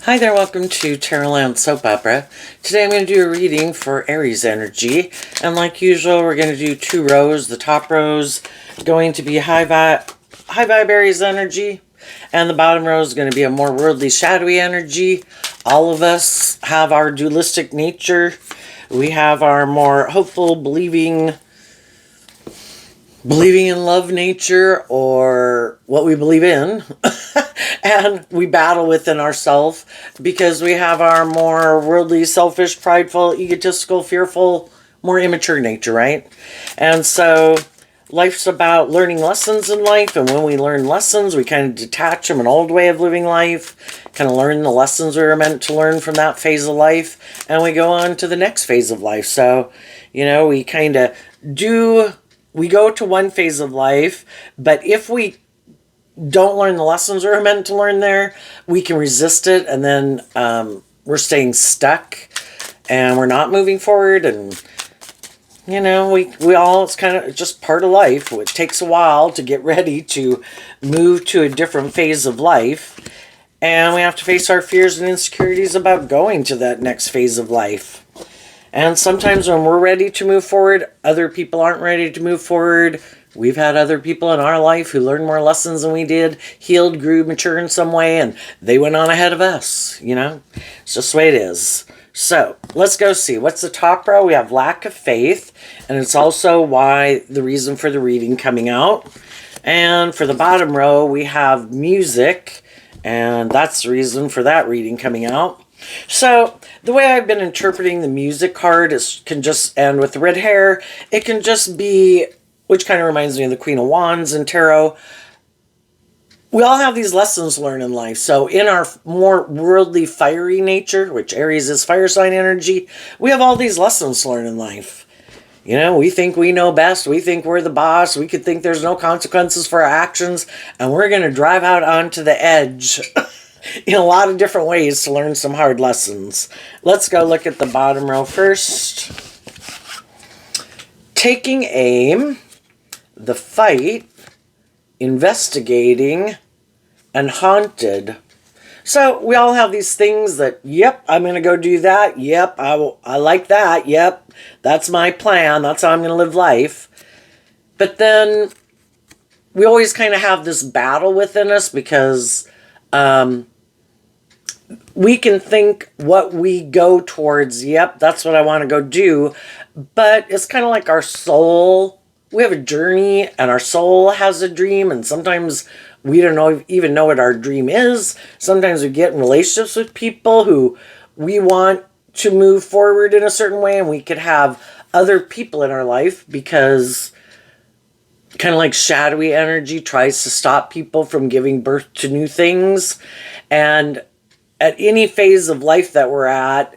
Hi there, welcome to Tarotland Soap Opera. Today I'm going to do a reading for Aries energy. And like usual, we're going to do two rows. The top row's going to be high vibe Aries energy. And the bottom row is going to be a more worldly, shadowy energy. All of us have our dualistic nature. We have our more hopeful, believing in love nature, or what we believe in. And we battle within ourselves because we have our more worldly, selfish, prideful, egotistical, fearful, more immature nature, right? And so life's about learning lessons in life, and when we learn lessons, we kind of detach from an old way of living life, kind of learn the lessons we were meant to learn from that phase of life, and we go on to the next phase of life. So, we kind of we go to one phase of life, but if we don't learn the lessons we're meant to learn there, we can resist it, and then we're staying stuck and we're not moving forward. And we all, it's kind of just part of life. It takes a while to get ready to move to a different phase of life, and we have to face our fears and insecurities about going to that next phase of life. And sometimes when we're ready to move forward, other people aren't ready to move forward. We've had other people in our life who learned more lessons than we did, healed, grew, mature in some way, and they went on ahead of us, It's just the way it is. So, let's go see. What's the top row? We have lack of faith, and it's also why the reason for the reading coming out. And for the bottom row, we have music, and that's the reason for that reading coming out. So, the way I've been interpreting the music card can just, and with the red hair, it can just be, which kind of reminds me of the Queen of Wands in tarot. We all have these lessons learned in life. So in our more worldly, fiery nature, which Aries is fire sign energy, we have all these lessons learned in life. We think we know best. We think we're the boss. We could think there's no consequences for our actions. And we're going to drive out onto the edge in a lot of different ways to learn some hard lessons. Let's go look at the bottom row first. Taking aim, the fight, investigating, and haunted. So we all have these things that, yep, I'm going to go do that. Yep, I like that. Yep, that's my plan. That's how I'm going to live life. But then we always kind of have this battle within us because we can think what we go towards, yep, that's what I want to go do. But it's kind of like our soul. We have a journey, and our soul has a dream, and sometimes we don't even know what our dream is. Sometimes we get in relationships with people who we want to move forward in a certain way, and we could have other people in our life because kind of like shadowy energy tries to stop people from giving birth to new things. And at any phase of life that we're at,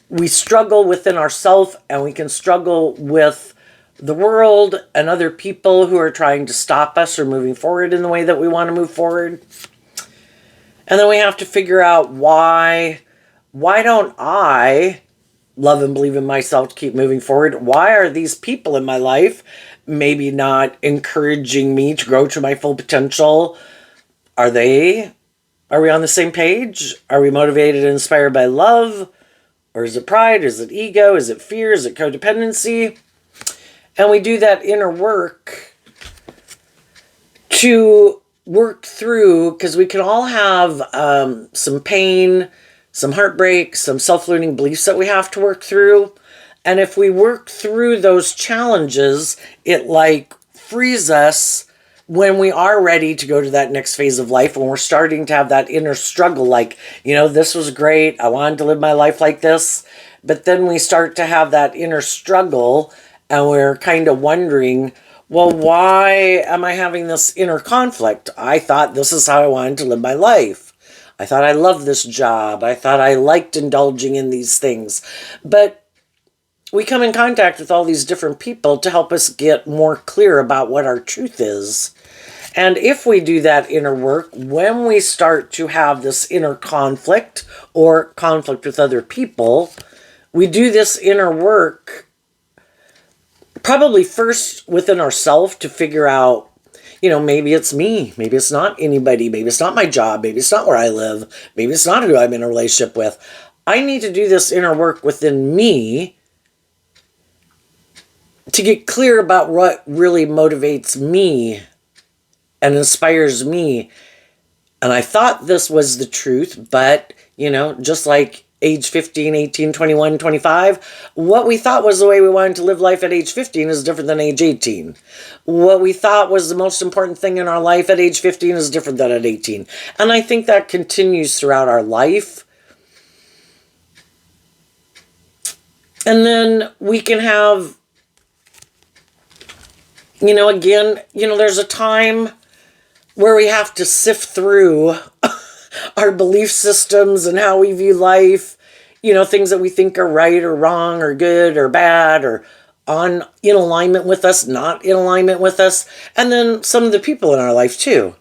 we struggle within ourselves, and we can struggle with the world and other people who are trying to stop us or moving forward in the way that we want to move forward. And then we have to figure out why don't I love and believe in myself to keep moving forward? Why are these people in my life maybe not encouraging me to grow to my full potential? Are we on the same page? Are we motivated and inspired by love? Or is it pride? Is it ego? Is it fear? Is it codependency? And we do that inner work to work through, because we can all have some pain, some heartbreak, some self-limiting beliefs that we have to work through. And if we work through those challenges, it frees us when we are ready to go to that next phase of life, when we're starting to have that inner struggle, this was great, I wanted to live my life like this. But then we start to have that inner struggle, and we're kind of wondering, well, why am I having this inner conflict? I thought this is how I wanted to live my life. I thought I loved this job. I thought I liked indulging in these things. But we come in contact with all these different people to help us get more clear about what our truth is. And if we do that inner work, when we start to have this inner conflict or conflict with other people, we do this inner work probably first within ourselves to figure out, maybe it's me. Maybe it's not anybody. Maybe it's not my job. Maybe it's not where I live. Maybe it's not who I'm in a relationship with. I need to do this inner work within me to get clear about what really motivates me and inspires me. And I thought this was the truth, but, just like age 15, 18, 21, 25, what we thought was the way we wanted to live life at age 15 is different than age 18. What we thought was the most important thing in our life at age 15 is different than at 18. And I think that continues throughout our life. And then we can have, again, there's a time where we have to sift through our belief systems and how we view life, things that we think are right or wrong or good or bad or in alignment with us, not in alignment with us, and then some of the people in our life too.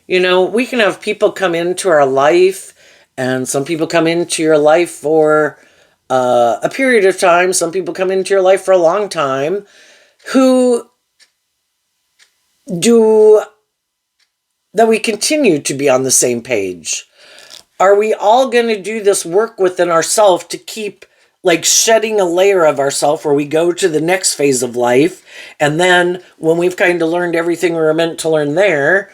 We can have people come into our life, and some people come into your life for a period of time. Some people come into your life for a long time who do that we continue to be on the same page. Are we all going to do this work within ourselves to keep shedding a layer of ourselves where we go to the next phase of life? And then when we've kind of learned everything we were meant to learn there,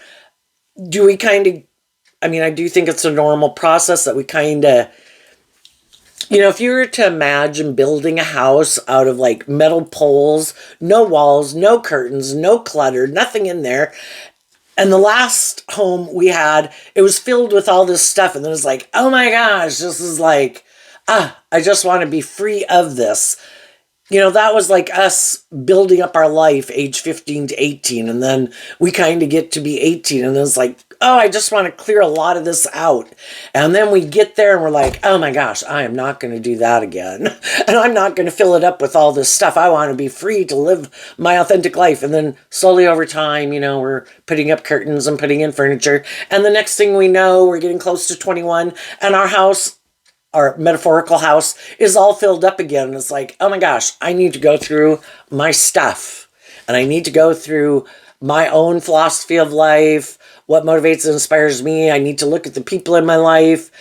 do we I do think it's a normal process that we if you were to imagine building a house out of metal poles, no walls, no curtains, no clutter, nothing in there. And the last home we had, it was filled with all this stuff. And then it was like, oh my gosh, this is I just want to be free of this. That was like us building up our life age 15 to 18. And then we kind of get to be 18. And then it's like, oh, I just want to clear a lot of this out. And then we get there and we're like, oh my gosh, I am not going to do that again. And I'm not going to fill it up with all this stuff. I want to be free to live my authentic life. And then slowly over time, we're putting up curtains and putting in furniture. And the next thing we know, we're getting close to 21 and our house, our metaphorical house, is all filled up again. And it's like, oh my gosh, I need to go through my stuff. And I need to go through my own philosophy of life, what motivates and inspires me. I need to look at the people in my life.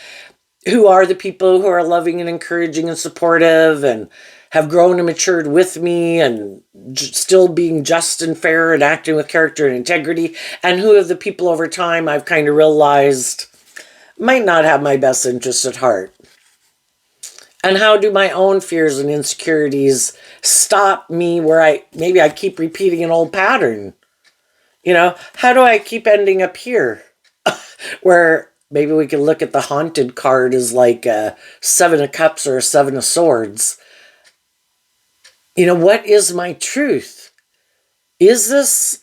Who are the people who are loving and encouraging and supportive and have grown and matured with me and still being just and fair and acting with character and integrity? And who are the people over time I've kind of realized might not have my best interest at heart? And how do my own fears and insecurities stop me where I keep repeating an old pattern? How do I keep ending up here? Where maybe we can look at the haunted card as like a 7 of Cups or a 7 of Swords. What is my truth? Is this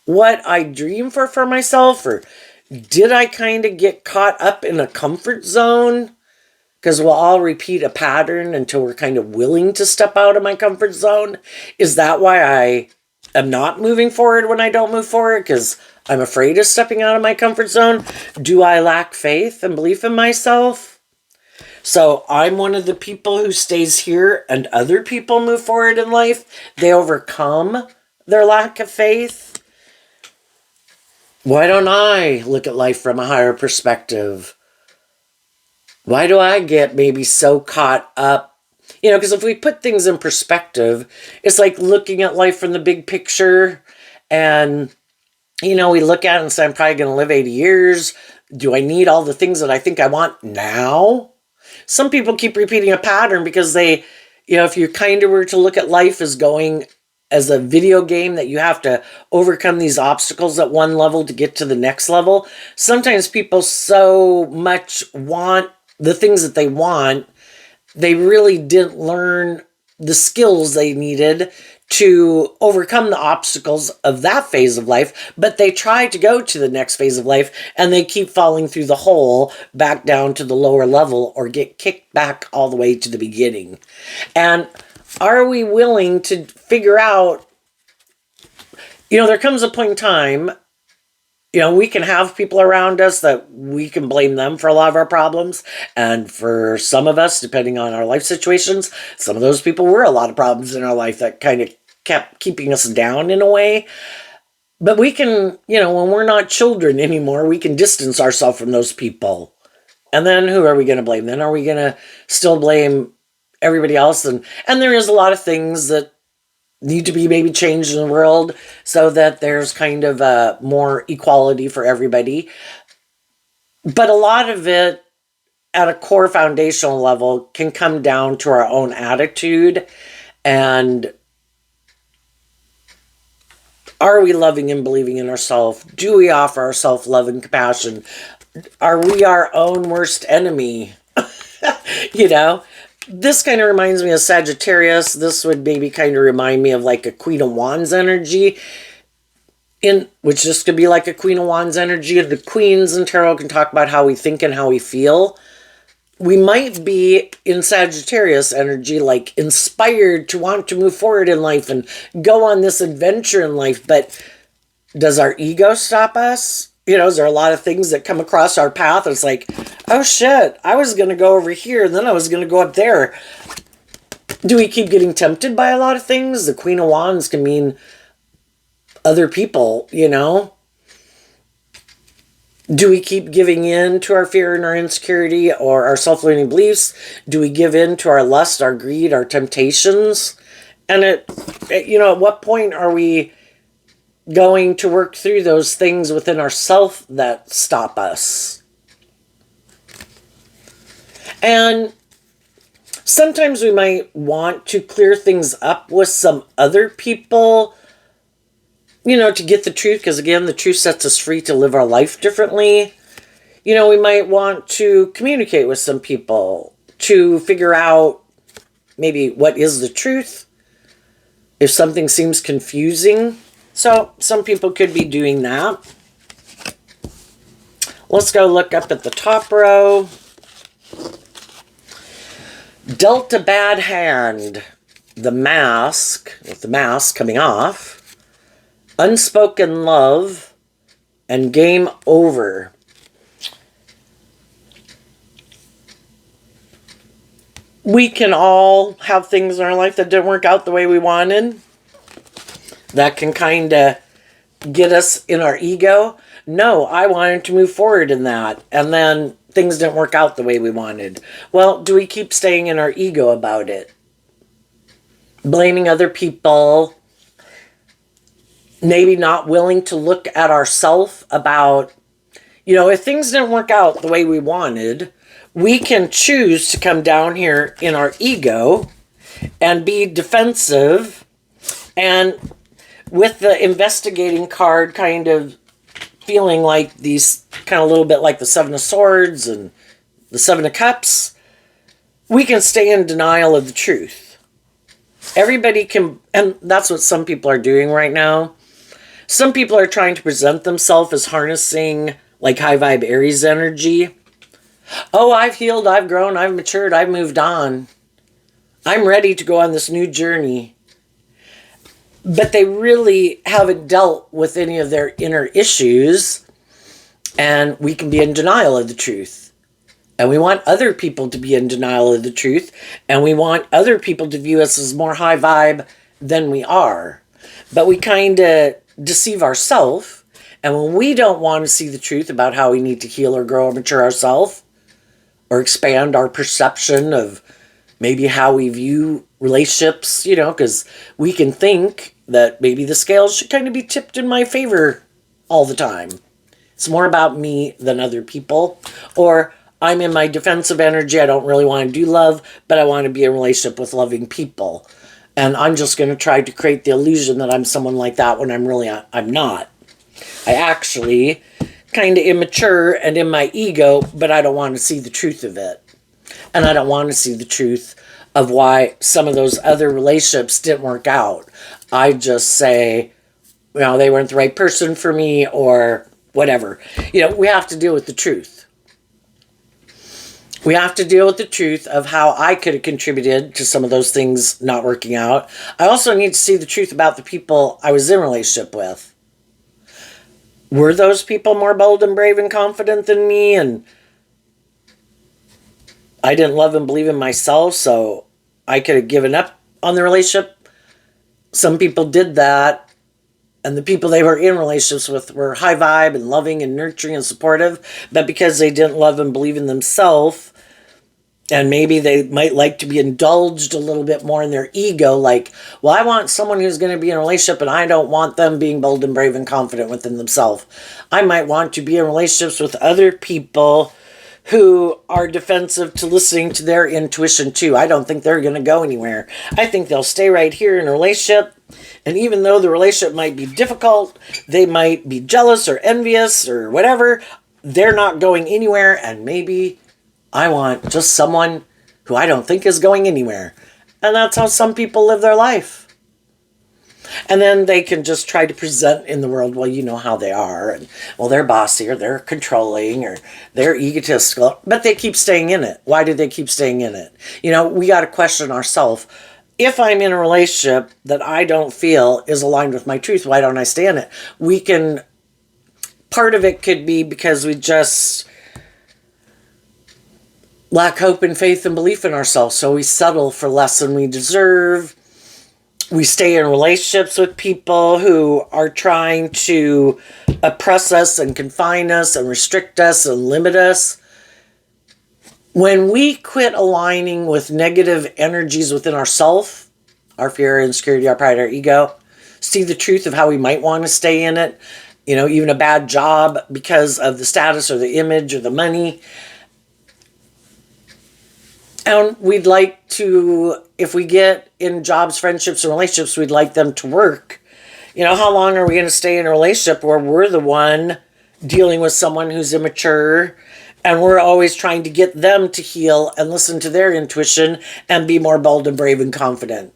what I dream for myself? Or did I kind of get caught up in a comfort zone? Because we'll all repeat a pattern until we're kind of willing to step out of my comfort zone. Is that why I am not moving forward when I don't move forward? Because I'm afraid of stepping out of my comfort zone? Do I lack faith and belief in myself? So I'm one of the people who stays here and other people move forward in life. They overcome their lack of faith. Why don't I look at life from a higher perspective? Why do I get maybe so caught up? Because if we put things in perspective, it's like looking at life from the big picture. And, we look at it and say, I'm probably going to live 80 years. Do I need all the things that I think I want now? Some people keep repeating a pattern because they, if you kind of were to look at life as going as a video game that you have to overcome these obstacles at one level to get to the next level. Sometimes people so much want the things that they want, they really didn't learn the skills they needed to overcome the obstacles of that phase of life, but they try to go to the next phase of life and they keep falling through the hole back down to the lower level or get kicked back all the way to the beginning. And are we willing to figure out, there comes a point in time, we can have people around us that we can blame them for a lot of our problems. And for some of us, depending on our life situations, some of those people were a lot of problems in our life that kind of kept keeping us down in a way. But we can, when we're not children anymore, we can distance ourselves from those people. And then who are we going to blame? Then are we going to still blame everybody else? And there is a lot of things that need to be maybe changed in the world so that there's kind of more equality for everybody. But a lot of it at a core foundational level can come down to our own attitude. And are we loving and believing in ourselves? Do we offer ourselves love and compassion? Are we our own worst enemy? This kind of reminds me of Sagittarius. This would maybe kind of remind me of like a Queen of Wands energy, which this could be like a Queen of Wands energy. The queens in tarot can talk about how we think and how we feel. We might be in Sagittarius energy, like inspired to want to move forward in life and go on this adventure in life. But does our ego stop us? Is there a lot of things that come across our path? It's like, oh shit, I was going to go over here, and then I was going to go up there. Do we keep getting tempted by a lot of things? The Queen of Wands can mean other people, Do we keep giving in to our fear and our insecurity or our self-limiting beliefs? Do we give in to our lust, our greed, our temptations? And at what point are we going to work through those things within ourselves that stop us? And sometimes we might want to clear things up with some other people, to get the truth, because again, the truth sets us free to live our life differently. We might want to communicate with some people to figure out maybe what is the truth, if something seems confusing. So some people could be doing that. Let's go look up at the top row. Dealt a bad hand. The mask, with the mask coming off. Unspoken love and game over. We can all have things in our life that didn't work out the way we wanted. That can kind of get us in our ego. No, I wanted to move forward in that. And then things didn't work out the way we wanted. Well, do we keep staying in our ego about it? Blaming other people. Maybe not willing to look at ourselves about, if things didn't work out the way we wanted, we can choose to come down here in our ego and be defensive, and with the investigating card kind of feeling like these, kind of a little bit like the Seven of Swords and the Seven of Cups, we can stay in denial of the truth. Everybody can, and that's what some people are doing right now. Some people are trying to present themselves as harnessing like high vibe Aries energy. Oh, I've healed, I've grown, I've matured, I've moved on. I'm ready to go on this new journey. But they really haven't dealt with any of their inner issues, and we can be in denial of the truth. And we want other people to be in denial of the truth, and we want other people to view us as more high vibe than we are. But we kind of deceive ourselves, and when we don't want to see the truth about how we need to heal or grow or mature ourselves, or expand our perception of maybe how we view relationships, because we can think that maybe the scales should kind of be tipped in my favor all the time. It's more about me than other people. Or I'm in my defensive energy, I don't really want to do love, but I want to be in a relationship with loving people. And I'm just going to try to create the illusion that I'm someone like that when I'm not. I actually kind of immature and in my ego, but I don't want to see the truth of it. And I don't want to see the truth of why some of those other relationships didn't work out. I just say, they weren't the right person for me or whatever. We have to deal with the truth. We have to deal with the truth of how I could have contributed to some of those things not working out. I also need to see the truth about the people I was in a relationship with. Were those people more bold and brave and confident than me? And I didn't love and believe in myself, so I could have given up on the relationship Some people did that, and the people they were in relationships with were high vibe and loving and nurturing and supportive, but because they didn't love and believe in themselves, and maybe they might like to be indulged a little bit more in their ego, like, well, I want someone who's going to be in a relationship and I don't want them being bold and brave and confident within themselves. I might want to be in relationships with other people who are defensive to listening to their intuition too. I don't think they're going to go anywhere. I think they'll stay right here in a relationship. And even though the relationship might be difficult, they might be jealous or envious or whatever, they're not going anywhere. And maybe I want just someone who I don't think is going anywhere. And that's how some people live their life. And then they can just try to present in the world, well, you know how they are. And, well, they're bossy or they're controlling or they're egotistical. But they keep staying in it. Why do they keep staying in it? You know, we got to question ourselves. If I'm in a relationship that I don't feel is aligned with my truth, why don't I stay in it? Part of it could be because we just lack hope and faith and belief in ourselves. So we settle for less than we deserve. We stay in relationships with people who are trying to oppress us and confine us and restrict us and limit us. When we quit aligning with negative energies within ourselves, our fear, insecurity, our pride, our ego, see the truth of how we might want to stay in it, you know, even a bad job because of the status or the image or the money. And we'd like to, if we get in jobs, friendships, and relationships, we'd like them to work. You know, how long are we going to stay in a relationship where we're the one dealing with someone who's immature and we're always trying to get them to heal and listen to their intuition and be more bold and brave and confident?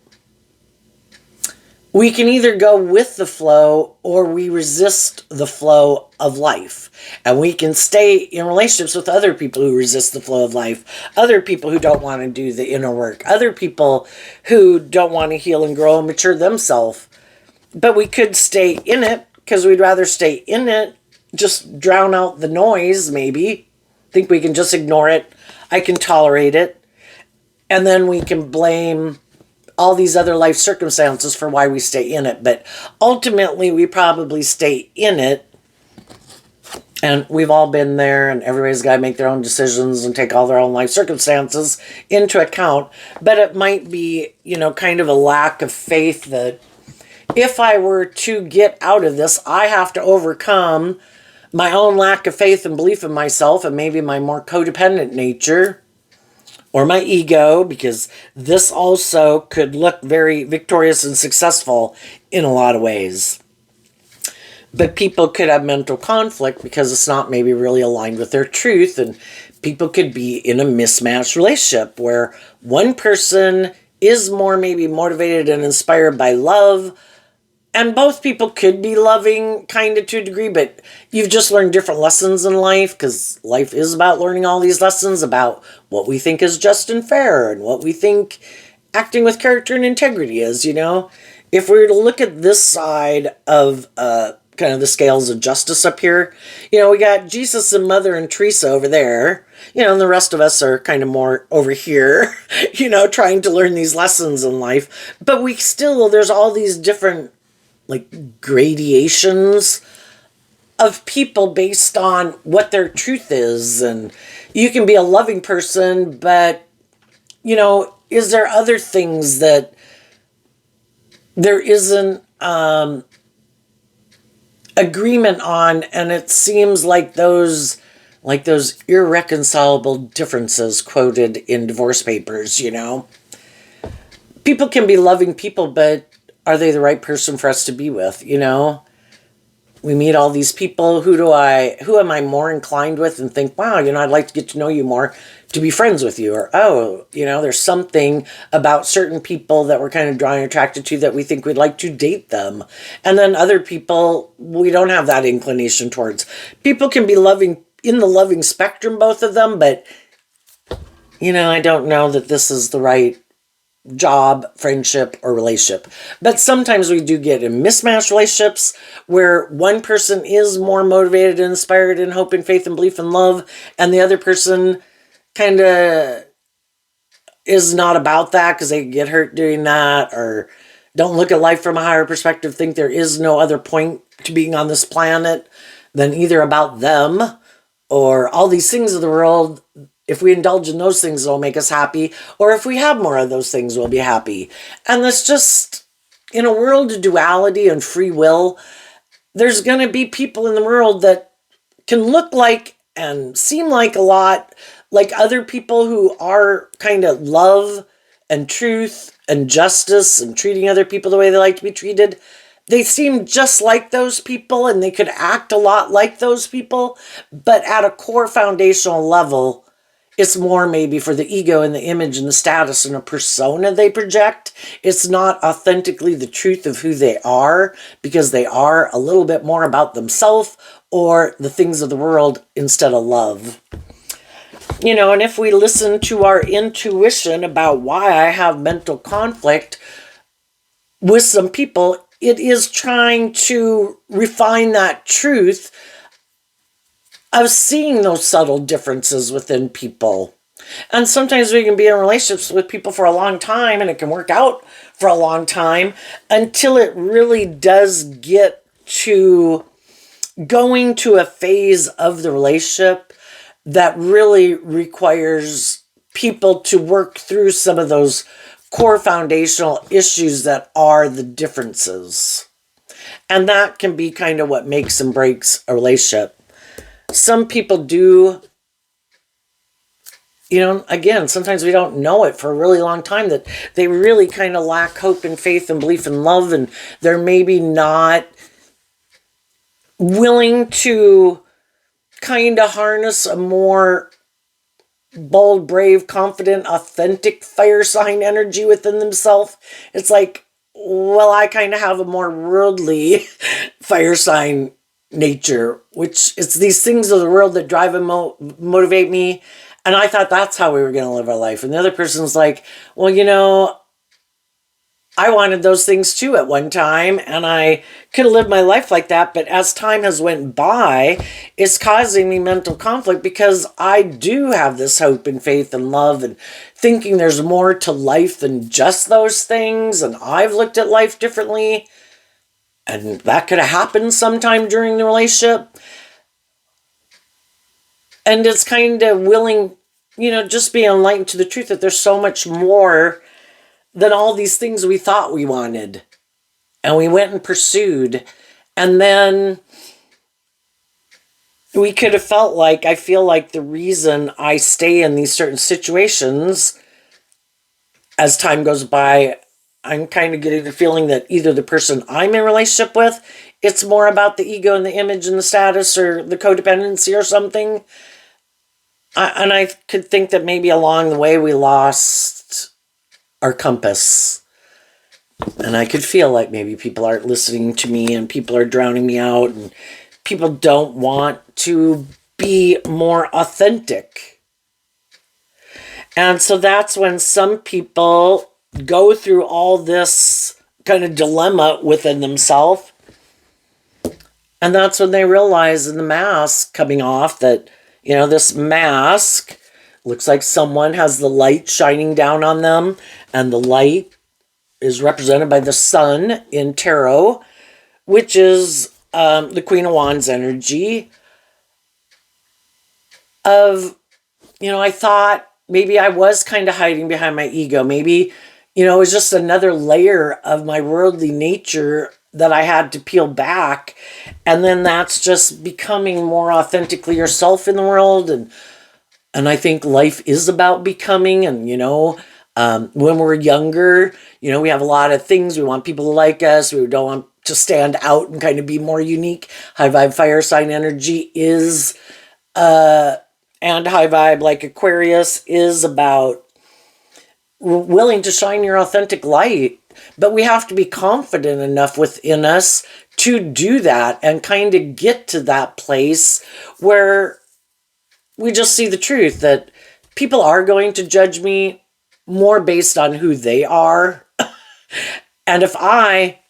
We can either go with the flow or we resist the flow of life. And we can stay in relationships with other people who resist the flow of life, other people who don't want to do the inner work, other people who don't want to heal and grow and mature themselves. But we could stay in it because we'd rather stay in it, just drown out the noise, maybe. Think we can just ignore it. I can tolerate it. And then we can blame all these other life circumstances for why we stay in it. But ultimately, we probably stay in it. And we've all been there, and everybody's got to make their own decisions and take all their own life circumstances into account. But it might be, you know, kind of a lack of faith that if I were to get out of this, I have to overcome my own lack of faith and belief in myself and maybe my more codependent nature. Or my ego, because this also could look very victorious and successful in a lot of ways. But people could have mental conflict because it's not maybe really aligned with their truth, and people could be in a mismatched relationship where one person is more maybe motivated and inspired by love, and both people could be loving kind of to a degree, but you've just learned different lessons in life because life is about learning all these lessons about what we think is just and fair and what we think acting with character and integrity is, you know. If we were to look at this side of kind of the scales of justice up here, you know, we got Jesus and Mother and Teresa over there, you know, and the rest of us are kind of more over here, you know, trying to learn these lessons in life. But we still, there's all these different like gradations of people based on what their truth is. And you can be a loving person, but, you know, is there other things that there isn't agreement on, and it seems like those irreconcilable differences quoted in divorce papers, you know? People can be loving people, but are they the right person for us to be with, you know? We meet all these people. Who am I more inclined with and think, wow, you know, I'd like to get to know you more, to be friends with you. Or, oh, you know, there's something about certain people that we're kind of drawing attracted to that we think we'd like to date them. And then other people, we don't have that inclination towards. People can be loving, in the loving spectrum, both of them, but, you know, I don't know that this is the right job, friendship, or relationship. But sometimes we do get in mismatched relationships where one person is more motivated and inspired in hope and faith and belief and love, and the other person kind of is not about that because they get hurt doing that, or don't look at life from a higher perspective, think there is no other point to being on this planet than either about them or all these things of the world. If we indulge in those things, it'll make us happy. Or if we have more of those things, we'll be happy. And that's just, in a world of duality and free will, there's going to be people in the world that can look like and seem like a lot like other people who are kind of love and truth and justice and treating other people the way they like to be treated. They seem just like those people and they could act a lot like those people, but at a core foundational level, it's more maybe for the ego and the image and the status and a persona they project. It's not authentically the truth of who they are, because they are a little bit more about themselves or the things of the world instead of love. And if we listen to our intuition about why I have mental conflict with some people, it is trying to refine that truth of seeing those subtle differences within people. And sometimes we can be in relationships with people for a long time and it can work out for a long time until it really does get to going to a phase of the relationship that really requires people to work through some of those core foundational issues that are the differences. And that can be kind of what makes and breaks a relationship. Some people do, again, sometimes we don't know it for a really long time, that they really kind of lack hope and faith and belief and love, and they're maybe not willing to kind of harness a more bold, brave, confident, authentic fire sign energy within themselves. It's like, well, I kind of have a more worldly fire sign nature, which it's these things of the world that drive and motivate me. And I thought that's how we were going to live our life. And the other person's like, well, I wanted those things too at one time, and I could have lived my life like that. But as time has went by, it's causing me mental conflict because I do have this hope and faith and love and thinking there's more to life than just those things. And I've looked at life differently. And that could have happened sometime during the relationship. And it's kind of willing, just be enlightened to the truth that there's so much more than all these things we thought we wanted. And we went and pursued. And then we could have felt like, I feel like the reason I stay in these certain situations as time goes by, I'm kind of getting the feeling that either the person I'm in a relationship with, it's more about the ego and the image and the status or the codependency or something. And I could think that maybe along the way we lost our compass. And I could feel like maybe people aren't listening to me and people are drowning me out and people don't want to be more authentic. And so that's when some people go through all this kind of dilemma within themselves. And that's when they realize in the mask coming off that, this mask looks like someone has the light shining down on them, and the light is represented by the sun in tarot, which is the Queen of Wands energy of, I thought maybe I was kind of hiding behind my ego. Maybe, it was just another layer of my worldly nature that I had to peel back. And then that's just becoming more authentically yourself in the world. And I think life is about becoming. And, when we're younger, we have a lot of things. We want people to like us. We don't want to stand out and kind of be more unique. High vibe fire sign energy is, and high vibe like Aquarius is about willing to shine your authentic light. But we have to be confident enough within us to do that and kind of get to that place where we just see the truth that people are going to judge me more based on who they are. And if I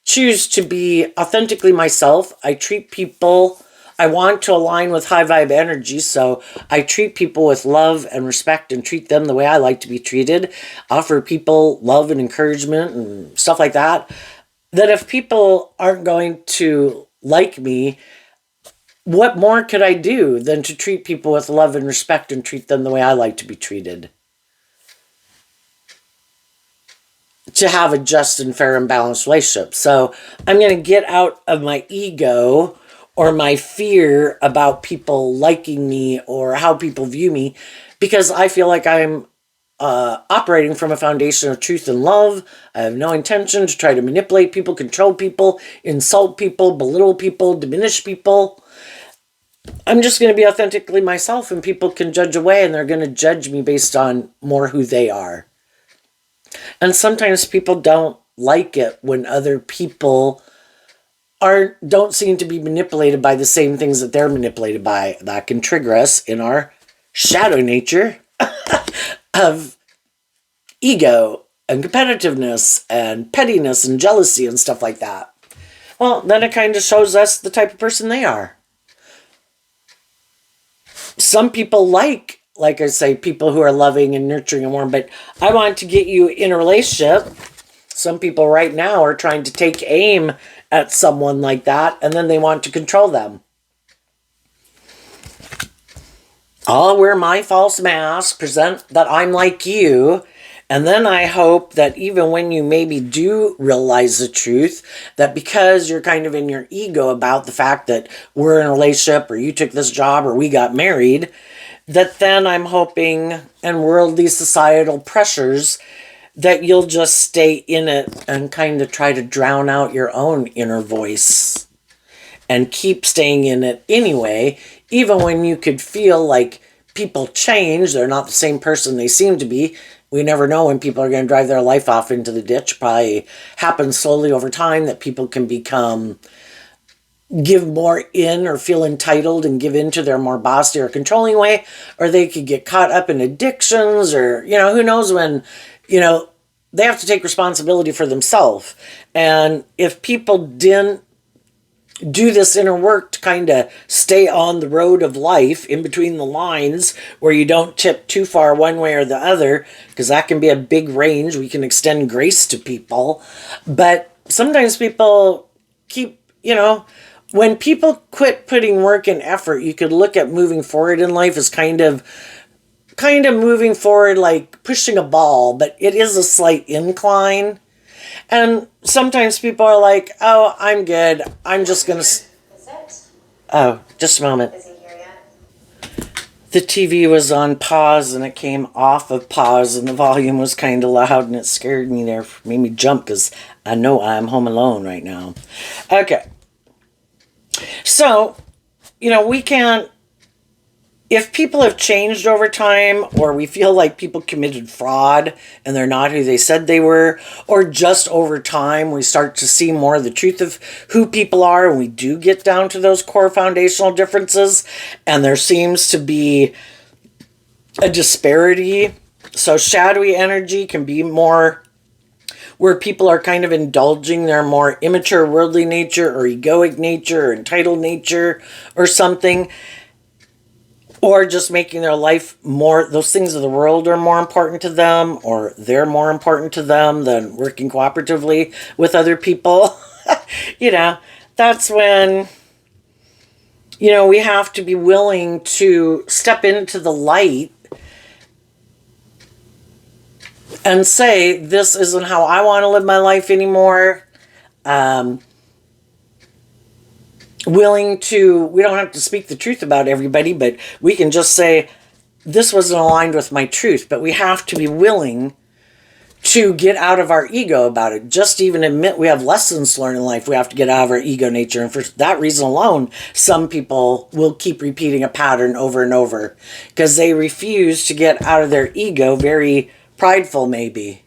choose to be authentically myself, I treat people I want to align with high vibe energy, so I treat people with love and respect and treat them the way I like to be treated. Offer people love and encouragement and stuff like that. That if people aren't going to like me, what more could I do than to treat people with love and respect and treat them the way I like to be treated? To have a just and fair and balanced relationship. So I'm going to get out of my ego or my fear about people liking me or how people view me, because I feel like I'm operating from a foundation of truth and love. I have no intention to try to manipulate people, control people, insult people, belittle people, diminish people. I'm just going to be authentically myself, and people can judge away, and they're going to judge me based on more who they are. And sometimes people don't like it when other people don't seem to be manipulated by the same things that they're manipulated by. That can trigger us in our shadow nature of ego and competitiveness and pettiness and jealousy and stuff like that. Well, then it kind of shows us the type of person they are. Some people like I say, people who are loving and nurturing and warm, but I want to get you in a relationship. Some people right now are trying to take aim at someone like that, and then they want to control them. I'll wear my false mask, present that I'm like you, and then I hope that even when you maybe do realize the truth, that because you're kind of in your ego about the fact that we're in a relationship, or you took this job, or we got married, that then I'm hoping, and worldly societal pressures, that you'll just stay in it and kind of try to drown out your own inner voice and keep staying in it anyway, even when you could feel like people change. They're not the same person they seem to be. We never know when people are going to drive their life off into the ditch. Probably happens slowly over time that people can give more in or feel entitled and give in to their more bossy or controlling way, or they could get caught up in addictions, or, who knows when, they have to take responsibility for themselves. And if people didn't do this inner work to kind of stay on the road of life in between the lines where you don't tip too far one way or the other, because that can be a big range. We can extend grace to people. But sometimes people keep, when people quit putting work and effort, you could look at moving forward in life as kind of moving forward like pushing a ball, but it is a slight incline. And sometimes people are like, oh, I'm good. I'm just going to... Is it? Oh, just a moment. Is he here yet? The TV was on pause and it came off of pause and the volume was kind of loud and it scared me there. Made me jump because I know I'm home alone right now. Okay. So, we can't... If people have changed over time, or we feel like people committed fraud and they're not who they said they were, or just over time we start to see more of the truth of who people are and we do get down to those core foundational differences and there seems to be a disparity. So shadowy energy can be more where people are kind of indulging their more immature worldly nature or egoic nature or entitled nature or something. Or just making their life more, those things of the world are more important to them, or they're more important to them than working cooperatively with other people. That's when, we have to be willing to step into the light and say, this isn't how I want to live my life anymore. We don't have to speak the truth about everybody, but we can just say, this wasn't aligned with my truth. But we have to be willing to get out of our ego about it. Just even admit we have lessons to learn in life. We have to get out of our ego nature. And for that reason alone, some people will keep repeating a pattern over and over because they refuse to get out of their ego, very prideful maybe.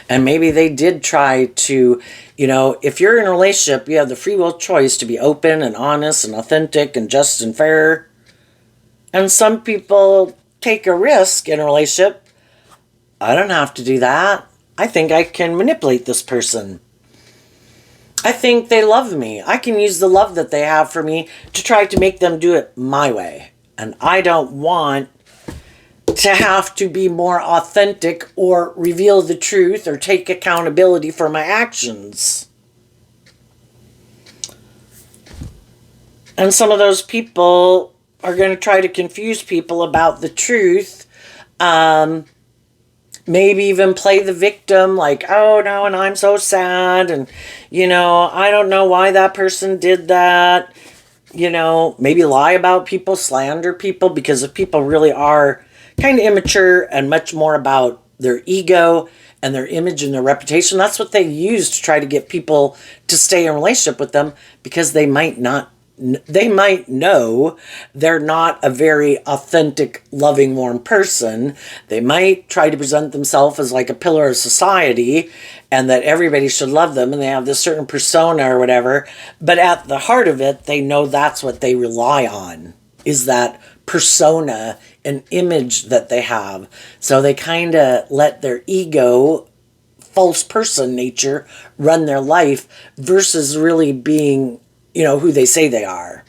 And maybe they did try to, if you're in a relationship, you have the free will choice to be open and honest and authentic and just and fair. And some people take a risk in a relationship. I don't have to do that. I think I can manipulate this person. I think they love me. I can use the love that they have for me to try to make them do it my way. And I don't want to have to be more authentic or reveal the truth or take accountability for my actions. And some of those people are going to try to confuse people about the truth. Maybe even play the victim, like, oh no, and I'm so sad, and I don't know why that person did that. Maybe lie about people, slander people, because if people really are kind of immature and much more about their ego and their image and their reputation, that's what they use to try to get people to stay in relationship with them, because they might know they're not a very authentic, loving, warm person. They might try to present themselves as like a pillar of society and that everybody should love them and they have this certain persona or whatever. But at the heart of it, they know that's what they rely on, is that persona and image that they have. So they kind of let their ego, false person nature, run their life versus really being who they say they are.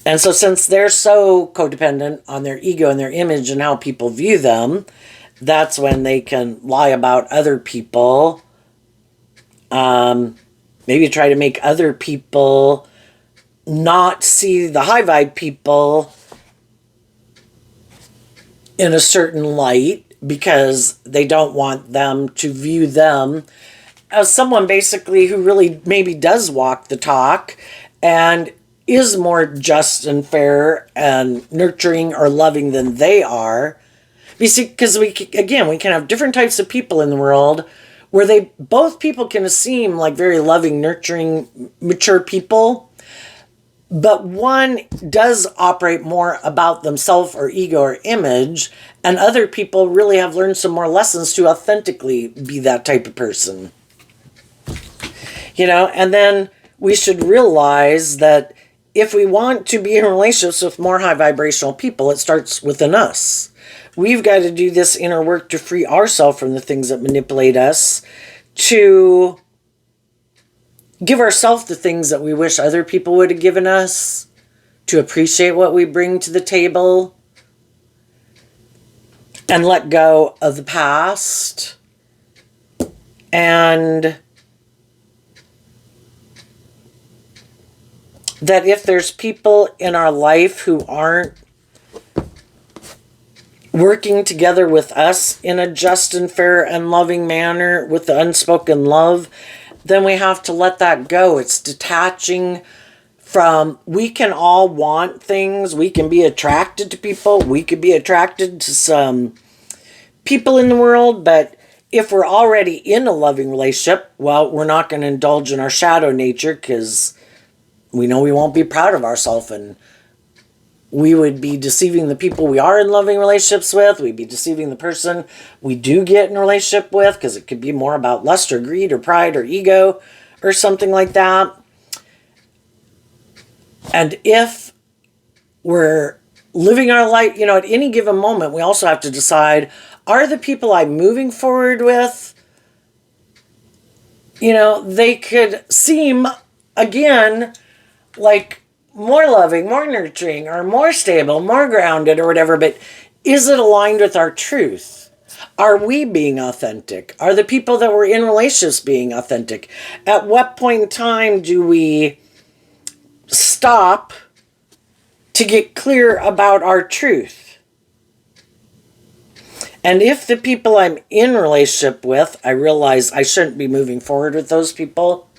And so since they're so codependent on their ego and their image and how people view them, that's when they can lie about other people. Maybe try to make other people not see the high vibe people in a certain light because they don't want them to view them as someone basically who really maybe does walk the talk and is more just and fair and nurturing or loving than they are. You see, because we can have different types of people in the world where both people can seem like very loving, nurturing, mature people, but one does operate more about themselves or ego or image, and other people really have learned some more lessons to authentically be that type of person. And then we should realize that if we want to be in relationships with more high vibrational people, it starts within us. We've got to do this inner work to free ourselves from the things that manipulate us, to give ourselves the things that we wish other people would have given us, to appreciate what we bring to the table, and let go of the past. And that if there's people in our life who aren't working together with us in a just and fair and loving manner with the unspoken love, then we have to let that go. It's detaching from, we can all want things. We can be attracted to people. We could be attracted to some people in the world, but if we're already in a loving relationship, well, we're not going to indulge in our shadow nature because we know we won't be proud of ourselves, and we would be deceiving the people we are in loving relationships with. We'd be deceiving the person we do get in a relationship with, because it could be more about lust or greed or pride or ego or something like that. And if we're living our life, at any given moment, we also have to decide, are the people I'm moving forward with, they could seem, again, like more loving, more nurturing, or more stable, more grounded, or whatever, but is it aligned with our truth? Are we being authentic? Are the people that we're in relationships being authentic? At what point in time do we stop to get clear about our truth? And if the people I'm in relationship with, I realize I shouldn't be moving forward with those people,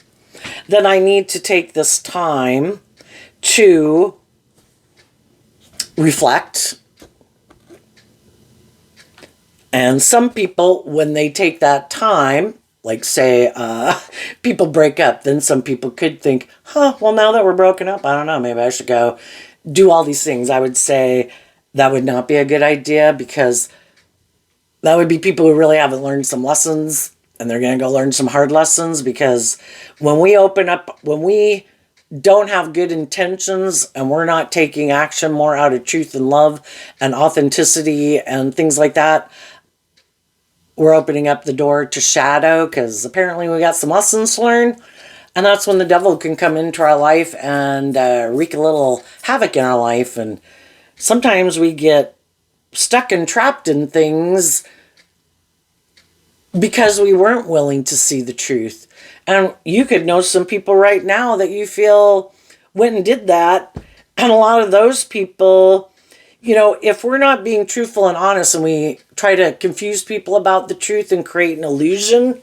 then I need to take this time to reflect. And some people, when they take that time, like say people break up, then some people could think, well, now that we're broken up, I don't know, maybe I should go do all these things. I would say that would not be a good idea, because that would be people who really haven't learned some lessons, and they're going to go learn some hard lessons, because when we open up, when we don't have good intentions and we're not taking action more out of truth and love and authenticity and things like that, we're opening up the door to shadow, because apparently we got some lessons to learn. And that's when the devil can come into our life and wreak a little havoc in our life. And sometimes we get stuck and trapped in things because we weren't willing to see the truth. And you could know some people right now that you feel went and did that. And a lot of those people, if we're not being truthful and honest and we try to confuse people about the truth and create an illusion,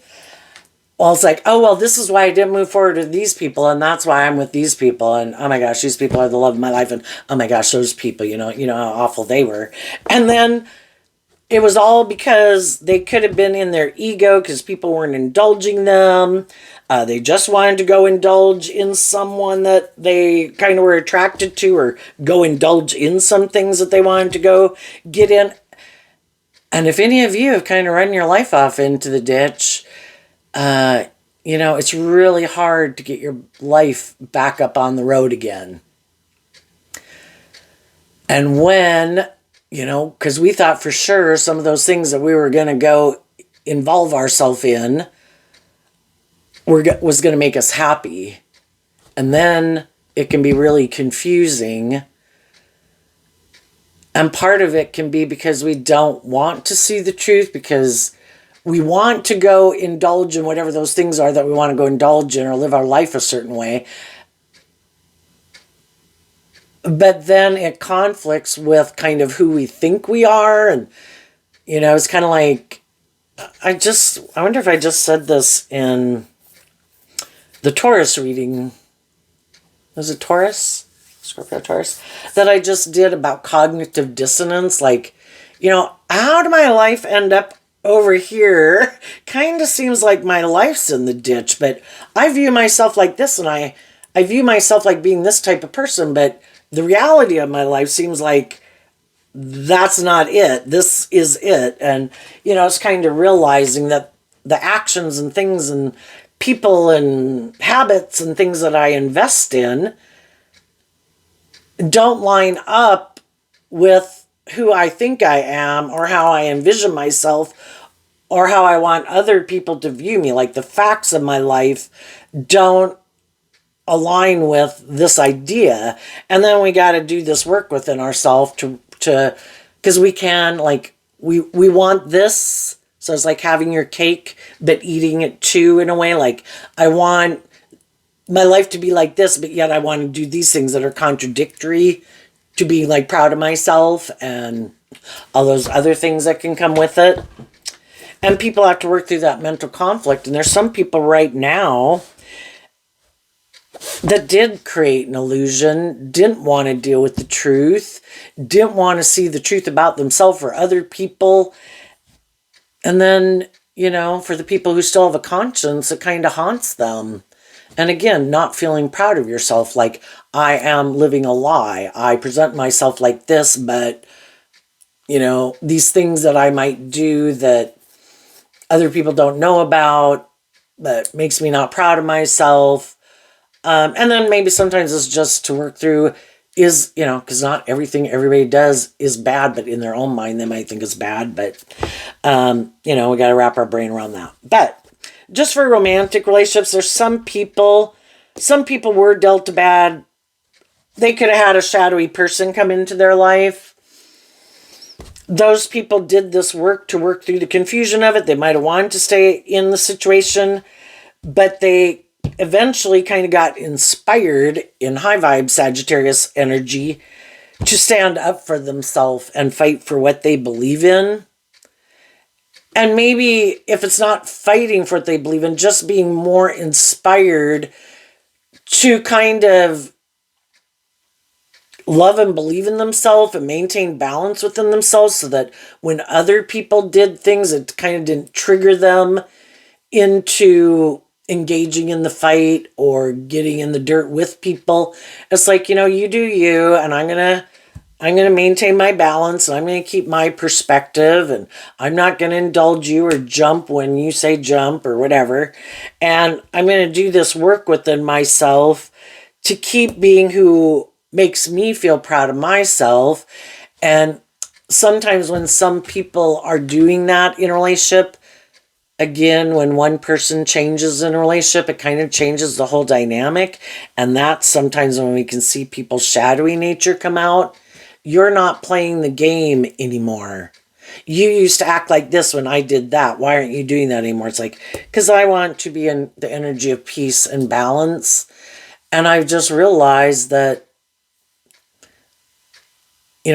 well, it's like, oh, well, this is why I didn't move forward with these people, and that's why I'm with these people, and oh my gosh, these people are the love of my life, and oh my gosh, those people, you know how awful they were. And then it was all because they could have been in their ego because people weren't indulging them. They just wanted to go indulge in someone that they kind of were attracted to, or go indulge in some things that they wanted to go get in. And if any of you have kind of run your life off into the ditch, it's really hard to get your life back up on the road again. And when, because we thought for sure some of those things that we were going to go involve ourselves in was going to make us happy. And then it can be really confusing. And part of it can be because we don't want to see the truth, because we want to go indulge in whatever those things are that we want to go indulge in, or live our life a certain way. But then it conflicts with kind of who we think we are. And, it's kind of like, I wonder if I just said this in the Taurus reading. Was it Taurus? Scorpio Taurus? That I just did about cognitive dissonance. Like, how did my life end up over here? Kind of seems like my life's in the ditch, but I view myself like this, and I view myself like being this type of person, but the reality of my life seems like that's not it. This is it. And, it's kind of realizing that the actions and things and people and habits and things that I invest in don't line up with who I think I am, or how I envision myself, or how I want other people to view me. Like, the facts of my life don't align with this idea. And then we got to do this work within ourselves to because we can, like, we want this. So it's like having your cake but eating it too, in a way. Like, I want my life to be like this, but yet I want to do these things that are contradictory to be like proud of myself, and all those other things that can come with it. And people have to work through that mental conflict. And there's some people right now that did create an illusion, didn't want to deal with the truth, didn't want to see the truth about themselves or other people. And then, for the people who still have a conscience, it kind of haunts them. And again, not feeling proud of yourself, like, I am living a lie. I present myself like this, but, these things that I might do that other people don't know about, but makes me not proud of myself. And then maybe sometimes it's just to work through is, because not everything everybody does is bad, but in their own mind, they might think it's bad. But, we got to wrap our brain around that. But just for romantic relationships, there's some people were dealt a bad. They could have had a shadowy person come into their life. Those people did this work to work through the confusion of it. They might have wanted to stay in the situation, but they eventually kind of got inspired in high vibe Sagittarius energy to stand up for themselves and fight for what they believe in. And maybe if it's not fighting for what they believe in, just being more inspired to kind of love and believe in themselves and maintain balance within themselves, so that when other people did things, it kind of didn't trigger them into engaging in the fight or getting in the dirt with people. It's like, you do you, and I'm going to maintain my balance, and I'm going to keep my perspective, and I'm not going to indulge you or jump when you say jump or whatever. And I'm going to do this work within myself to keep being who makes me feel proud of myself. And sometimes when some people are doing that in a relationship, again, when one person changes in a relationship, it kind of changes the whole dynamic. And that's sometimes when we can see people's shadowy nature come out. You're not playing the game anymore. You used to act like this when I did that. Why aren't you doing that anymore? It's like, because I want to be in the energy of peace and balance. And I've just realized that,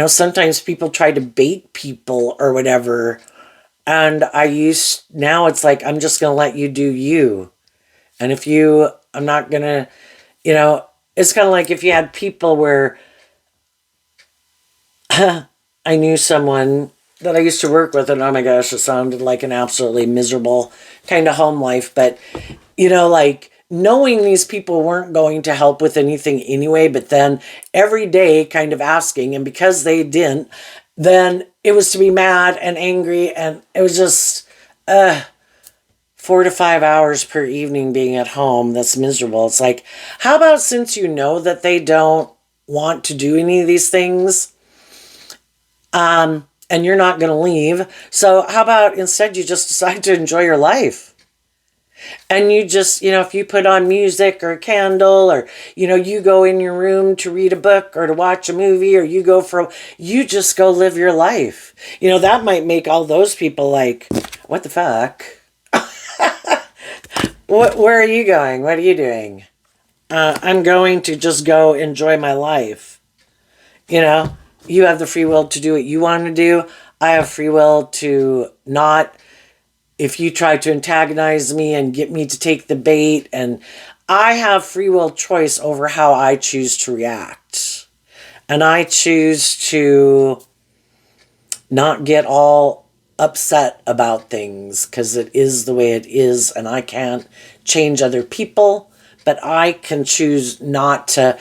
sometimes people try to bait people or whatever. And now it's like, I'm just going to let you do you. And I'm not going to, you know, it's kind of like if you had people where I knew someone that I used to work with, and oh my gosh, it sounded like an absolutely miserable kind of home life. But, like knowing these people weren't going to help with anything anyway, but then every day kind of asking, and because they didn't, then it was to be mad and angry, and it was just 4 to 5 hours per evening being at home. That's miserable. It's like, how about since you know that they don't want to do any of these things, and you're not going to leave. So how about instead you just decide to enjoy your life? And you just, if you put on music or a candle, or, you go in your room to read a book or to watch a movie, or you just go live your life. That might make all those people like, what the fuck? Where are you going? What are you doing? I'm going to just go enjoy my life. You have the free will to do what you want to do. I have free will to not. If you try to antagonize me and get me to take the bait, and I have free will choice over how I choose to react. And I choose to not get all upset about things because it is the way it is, and I can't change other people. But I can choose not to,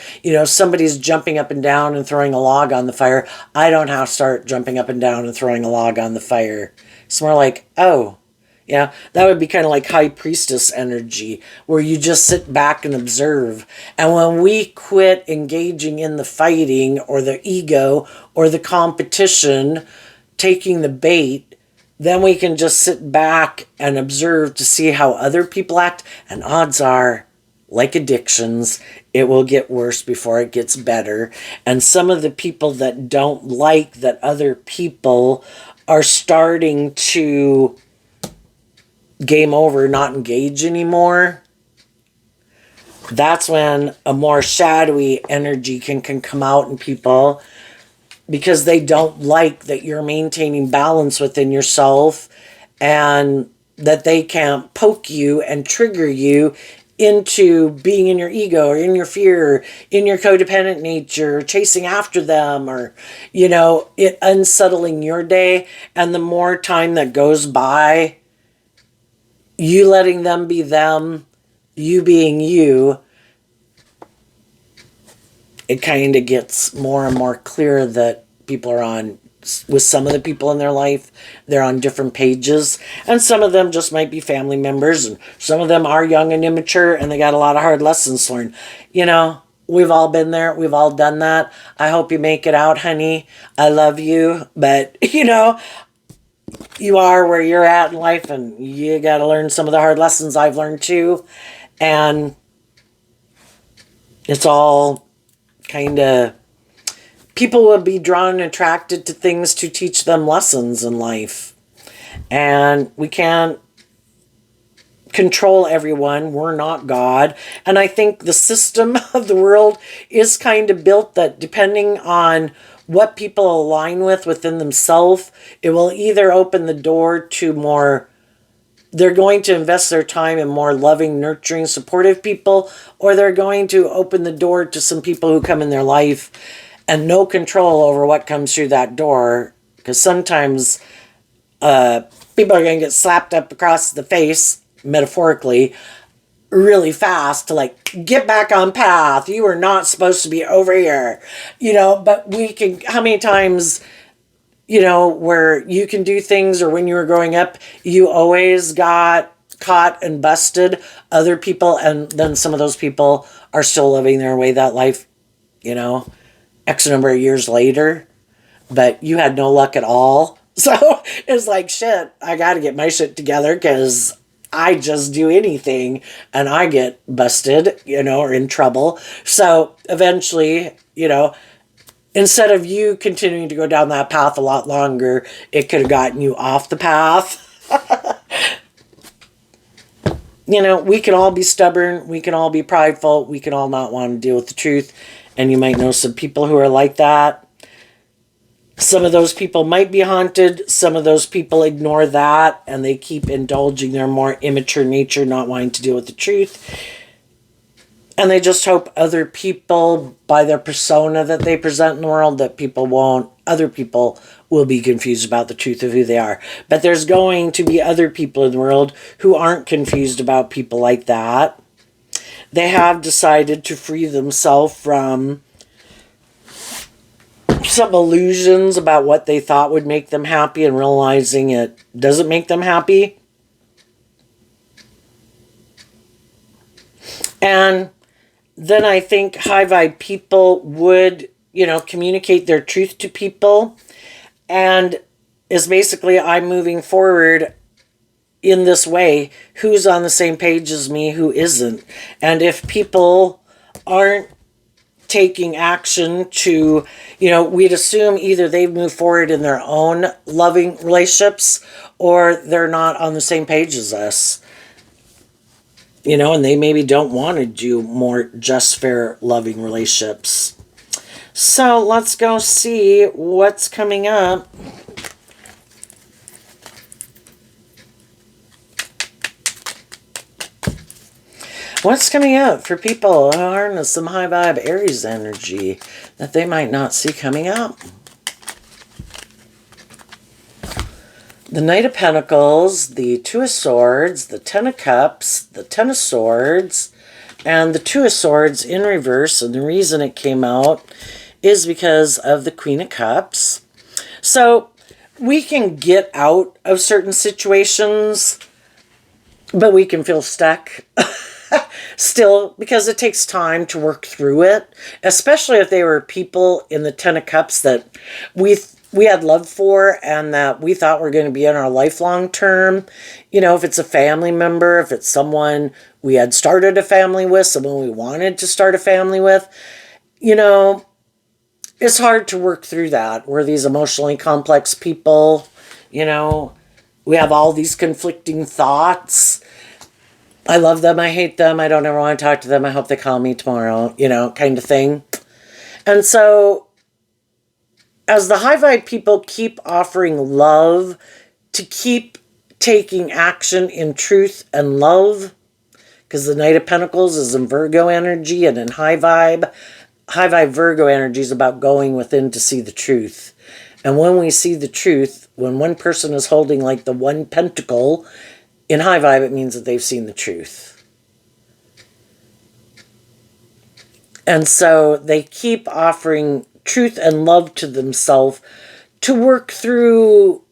somebody's jumping up and down and throwing a log on the fire. I don't have to start jumping up and down and throwing a log on the fire. It's more like, oh, yeah, that would be kind of like high priestess energy, where you just sit back and observe. And when we quit engaging in the fighting or the ego or the competition, taking the bait, then we can just sit back and observe to see how other people act. And odds are, like addictions, it will get worse before it gets better. And some of the people that don't like that other people are starting to game over, not engage anymore, that's when a more shadowy energy can come out in people, because they don't like that you're maintaining balance within yourself, and that they can't poke you and trigger you into being in your ego or in your fear, in your codependent nature, chasing after them, or, it unsettling your day. And the more time that goes by, you letting them be them, you being you, it kind of gets more and more clear that people are on, with some of the people in their life, they're on different pages. And some of them just might be family members, and some of them are young and immature, and they got a lot of hard lessons to learn. We've all been there. We've all done that. I hope you make it out, honey. I love you. But, you are where you're at in life, and you got to learn some of the hard lessons I've learned too. And it's all kind of, people will be drawn and attracted to things to teach them lessons in life. And we can't control everyone. We're not God. And I think the system of the world is kind of built that depending on what people align with within themselves, it will either open the door to more, they're going to invest their time in more loving, nurturing, supportive people, or they're going to open the door to some people who come in their life and no control over what comes through that door. Because sometimes people are going to get slapped up across the face, metaphorically, really fast, to like, get back on path. You are not supposed to be over here. But we can, how many times, where you can do things, or when you were growing up, you always got caught and busted other people, and then some of those people are still living their way, that life, X number of years later, but you had no luck at all. So it's like, shit, I got to get my shit together because I just do anything and I get busted, or in trouble. So eventually, instead of you continuing to go down that path a lot longer, it could have gotten you off the path. We can all be stubborn. We can all be prideful. We can all not want to deal with the truth. And you might know some people who are like that. Some of those people might be haunted. Some of those people ignore that and they keep indulging their more immature nature, not wanting to deal with the truth. And they just hope other people, by their persona that they present in the world, that other people will be confused about the truth of who they are. But there's going to be other people in the world who aren't confused about people like that. They have decided to free themselves from some illusions about what they thought would make them happy and realizing it doesn't make them happy. And then I think high vibe people would, communicate their truth to people. And is basically, I'm moving forward in this way. Who's on the same page as me, who isn't? And if people aren't taking action to, we'd assume either they've moved forward in their own loving relationships or they're not on the same page as us. And they maybe don't want to do more just fair loving relationships. So let's go see what's coming up. What's coming up for people who are in some high vibe Aries energy that they might not see coming up? The Knight of Pentacles, the Two of Swords, the Ten of Cups, the Ten of Swords, and the Two of Swords in reverse. And the reason it came out is because of the Queen of Cups. So we can get out of certain situations, but we can feel stuck still, because it takes time to work through it, especially if they were people in the Ten of Cups that we had love for and that we thought were going to be in our lifelong term. If it's a family member, if it's someone we had started a family with, someone we wanted to start a family with, it's hard to work through that. We're these emotionally complex people, we have all these conflicting thoughts. I love them, I hate them, I don't ever want to talk to them, I hope they call me tomorrow, kind of thing. And so, as the high vibe people keep offering love, to keep taking action in truth and love, because the Knight of Pentacles is in Virgo energy, and in high vibe Virgo energy is about going within to see the truth. And when we see the truth, when one person is holding like the one pentacle, in high vibe, it means that they've seen the truth. And so they keep offering truth and love to themselves to work through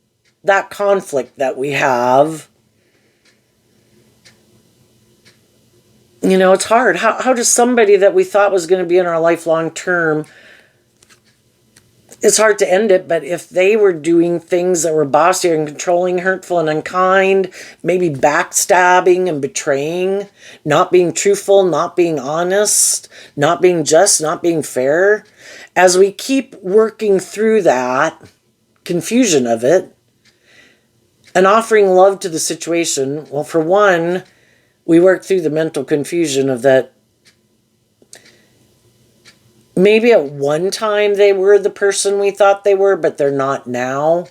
that conflict that we have. It's hard. How does somebody that we thought was going to be in our lifelong term, it's hard to end it, but if they were doing things that were bossy and controlling, hurtful and unkind, maybe backstabbing and betraying, not being truthful, not being honest, not being just, not being fair, as we keep working through that confusion of it and offering love to the situation, well, for one, we work through the mental confusion of that. Maybe at one time they were the person we thought they were, but they're not now.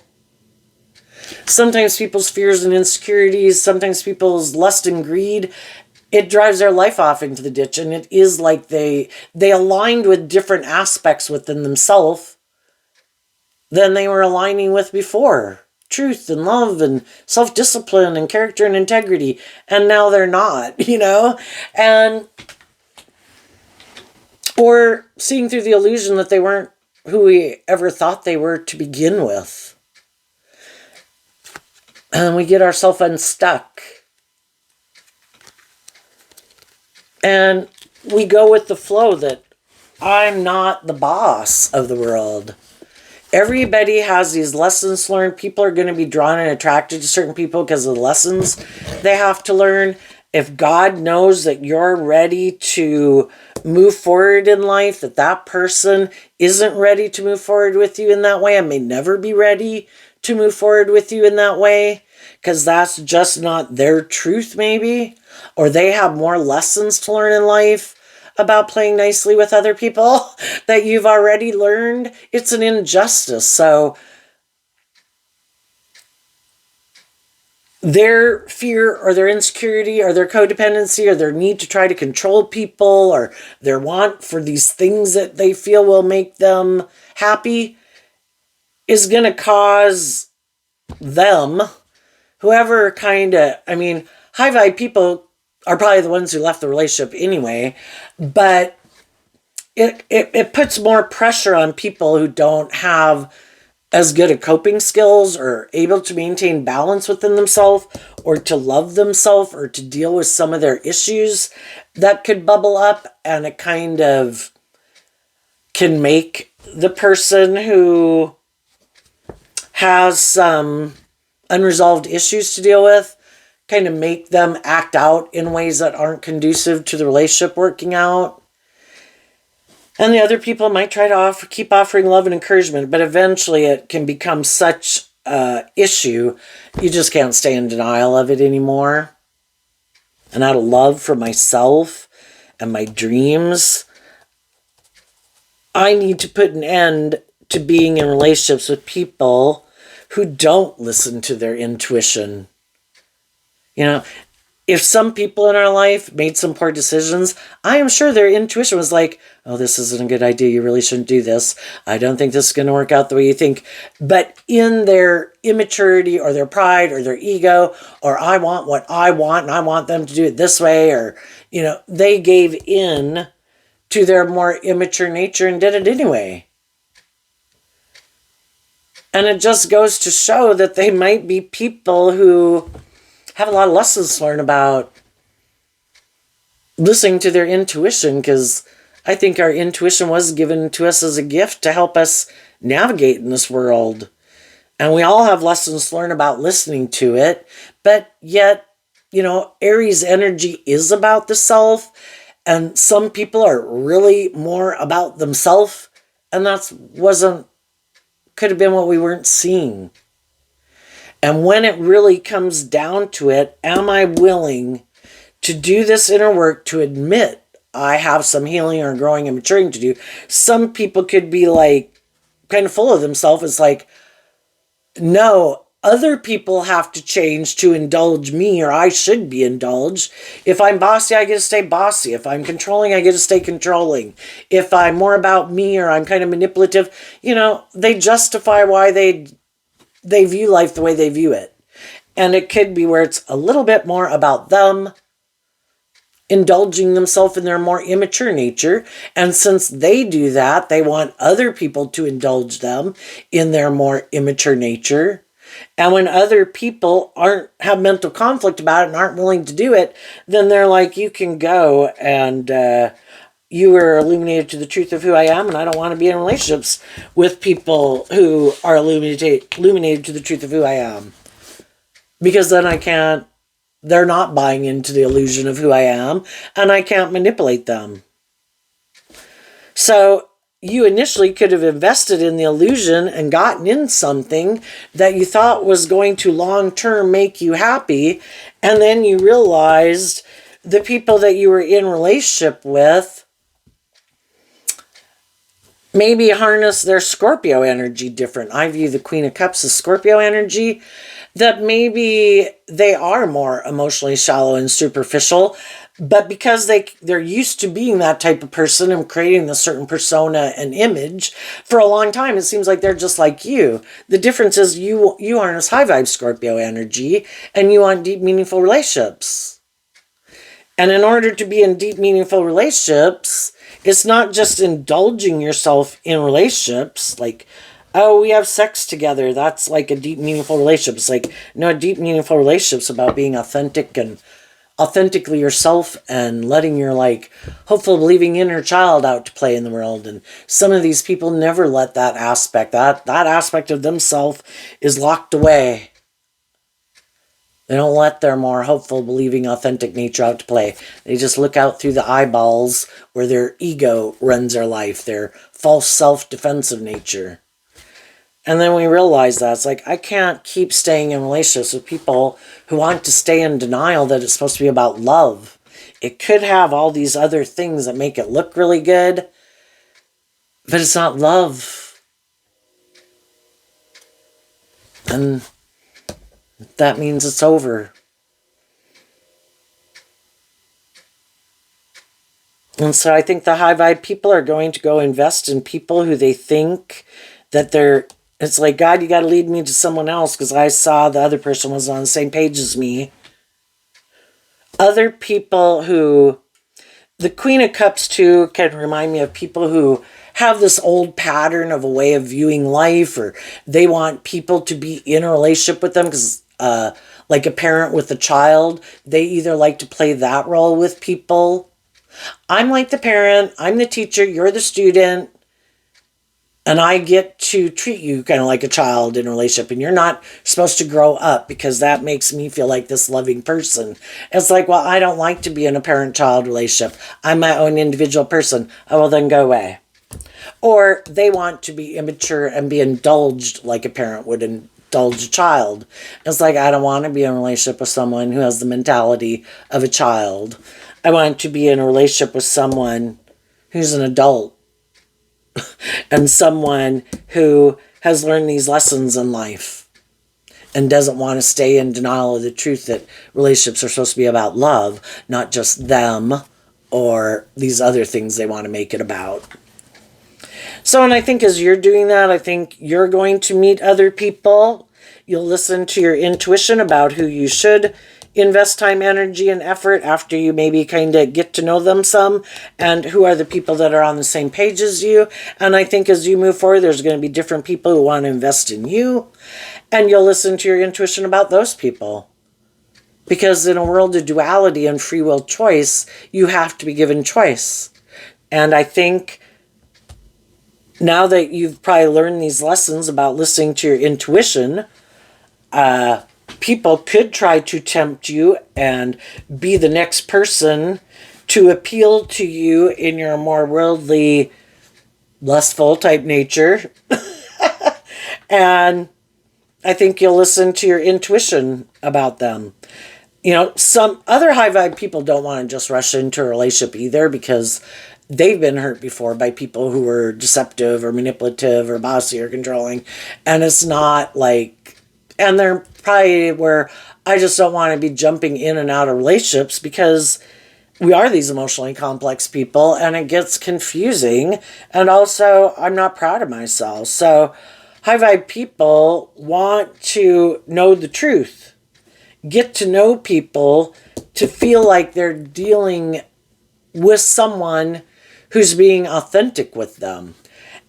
Sometimes people's fears and insecurities, sometimes people's lust and greed, it drives their life off into the ditch. And it is like they aligned with different aspects within themselves than they were aligning with before. Truth and love and self-discipline and character and integrity. And now they're not, And or seeing through the illusion that they weren't who we ever thought they were to begin with. And we get ourselves unstuck. And we go with the flow that I'm not the boss of the world. Everybody has these lessons learned. People are going to be drawn and attracted to certain people because of the lessons they have to learn. If God knows that you're ready to move forward in life, that that person isn't ready to move forward with you in that way and may never be ready to move forward with you in that way, because that's just not their truth maybe, or they have more lessons to learn in life about playing nicely with other people that you've already learned, it's an injustice. So their fear or their insecurity or their codependency or their need to try to control people or their want for these things that they feel will make them happy is going to cause them, whoever high vibe people are probably the ones who left the relationship anyway, but it puts more pressure on people who don't have as good at coping skills or able to maintain balance within themselves or to love themselves or to deal with some of their issues that could bubble up, and it kind of can make the person who has some unresolved issues to deal with kind of make them act out in ways that aren't conducive to the relationship working out. And the other people might try to keep offering love and encouragement, but eventually it can become such an issue, you just can't stay in denial of it anymore. And out of love for myself and my dreams, I need to put an end to being in relationships with people who don't listen to their intuition. If some people in our life made some poor decisions, I am sure their intuition was like, oh, this isn't a good idea. You really shouldn't do this. I don't think this is going to work out the way you think. But in their immaturity or their pride or their ego, or I want what I want and I want them to do it this way, or, they gave in to their more immature nature and did it anyway. And it just goes to show that they might be people who have a lot of lessons to learn about listening to their intuition, because I think our intuition was given to us as a gift to help us navigate in this world. And we all have lessons to learn about listening to it, but yet, Aries energy is about the self, and some people are really more about themselves, and could have been what we weren't seeing. And when it really comes down to it, am I willing to do this inner work to admit I have some healing or growing and maturing to do? Some people could be like kind of full of themselves. It's like, no, other people have to change to indulge me, or I should be indulged. If I'm bossy, I get to stay bossy. If I'm controlling, I get to stay controlling. If I'm more about me or I'm kind of manipulative, they justify why they view life the way they view it. And it could be where it's a little bit more about them indulging themselves in their more immature nature. And since they do that, they want other people to indulge them in their more immature nature. And when other people have mental conflict about it and aren't willing to do it, then they're like, you can go, and you were illuminated to the truth of who I am, and I don't want to be in relationships with people who are illuminated to the truth of who I am. Because then they're not buying into the illusion of who I am, and I can't manipulate them. So you initially could have invested in the illusion and gotten in something that you thought was going to long-term make you happy, and then you realized the people that you were in relationship with maybe harness their Scorpio energy different. I view the Queen of Cups as Scorpio energy, that maybe they are more emotionally shallow and superficial, but because they're used to being that type of person and creating a certain persona and image for a long time, it seems like they're just like you. The difference is you harness high vibe Scorpio energy and you want deep, meaningful relationships. And in order to be in deep, meaningful relationships, it's not just indulging yourself in relationships, like, oh, we have sex together, that's like a deep, meaningful relationship. It's like, no, a deep, meaningful relationship's about being authentic and authentically yourself and letting your like hopeful believing inner child out to play in the world. And some of these people never let that aspect of themselves is locked away. They don't let their more hopeful believing authentic nature out to play. They just look out through the eyeballs where their ego runs their life, their false self-defensive nature. And then we realize that it's like, I can't keep staying in relationships with people who want to stay in denial that it's supposed to be about love. It could have all these other things that make it look really good, but it's not love. And that means it's over. And so I think the high vibe people are going to go invest in people who they think that they're, it's like, God, you got to lead me to someone else because I saw the other person was on the same page as me. Other people who, the Queen of Cups too can remind me of people who have this old pattern of a way of viewing life, or they want people to be in a relationship with them because like a parent with a child, they either like to play that role with people. I'm like the parent, I'm the teacher, you're the student, and I get to treat you kind of like a child in a relationship, and you're not supposed to grow up because that makes me feel like this loving person. It's like, well, I don't like to be in a parent-child relationship. I'm my own individual person. Oh, well, then go away. Or they want to be immature and be indulged like a parent would indulge a child. It's like, I don't want to be in a relationship with someone who has the mentality of a child. I want to be in a relationship with someone who's an adult and someone who has learned these lessons in life and doesn't want to stay in denial of the truth that relationships are supposed to be about love, not just them or these other things they want to make it about. So, and I think as you're doing that, I think you're going to meet other people. You'll listen to your intuition about who you should invest time, energy, and effort after you maybe kind of get to know them some, and who are the people that are on the same page as you. And I think as you move forward, there's going to be different people who want to invest in you, and you'll listen to your intuition about those people. Because in a world of duality and free will choice, you have to be given choice. And I think now that you've probably learned these lessons about listening to your intuition, people could try to tempt you and be the next person to appeal to you in your more worldly, lustful type nature. And I think you'll listen to your intuition about them. You know, some other high vibe people don't want to just rush into a relationship either because they've been hurt before by people who were deceptive or manipulative or bossy or controlling. And it's not like, and they're probably where I just don't want to be jumping in and out of relationships because we are these emotionally complex people and it gets confusing. And also, I'm not proud of myself. So high vibe people want to know the truth. Get to know people to feel like they're dealing with someone who's being authentic with them.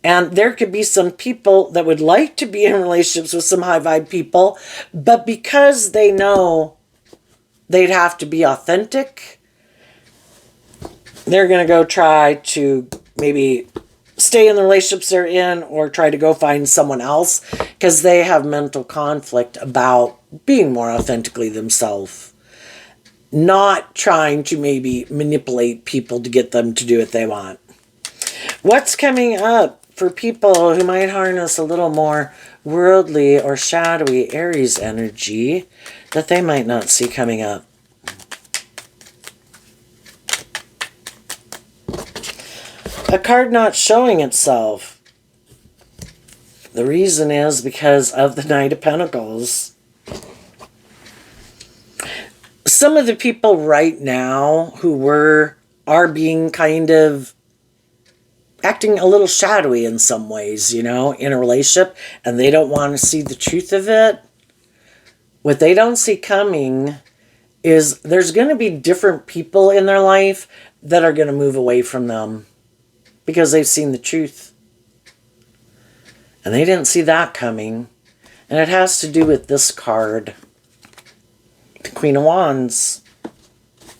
And there could be some people that would like to be in relationships with some high vibe people, but because they know they'd have to be authentic, they're going to go try to maybe stay in the relationships they're in or try to go find someone else because they have mental conflict about being more authentically themselves. Not trying to maybe manipulate people to get them to do what they want. What's coming up for people who might harness a little more worldly or shadowy Aries energy that they might not see coming up? A card not showing itself. The reason is because of the Knight of Pentacles. Some of the people right now who are being kind of acting a little shadowy in some ways, you know, in a relationship, and they don't want to see the truth of it. What they don't see coming is there's going to be different people in their life that are going to move away from them because they've seen the truth. And they didn't see that coming. And it has to do with this card, the Queen of Wands.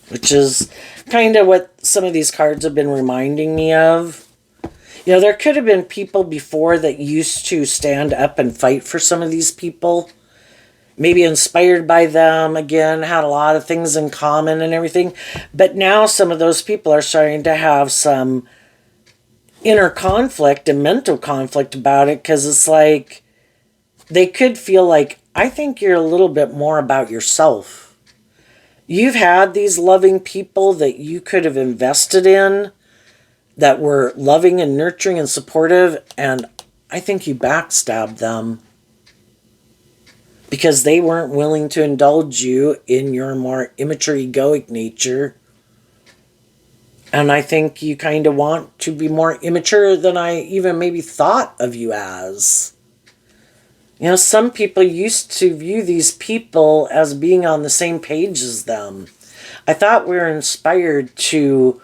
which is kind of what some of these cards have been reminding me of. You know, there could have been people before that used to stand up and fight for some of these people. Maybe inspired by them, again, had a lot of things in common and everything. But now some of those people are starting to have some inner conflict and mental conflict about it, because it's like they could feel like, I think you're a little bit more about yourself. You've had these loving people that you could have invested in, that were loving and nurturing and supportive, and I think you backstabbed them because they weren't willing to indulge you in your more immature, egoic nature. And I think you kind of want to be more immature than I even maybe thought of you as. You know, some people used to view these people as being on the same page as them. I thought we were inspired to...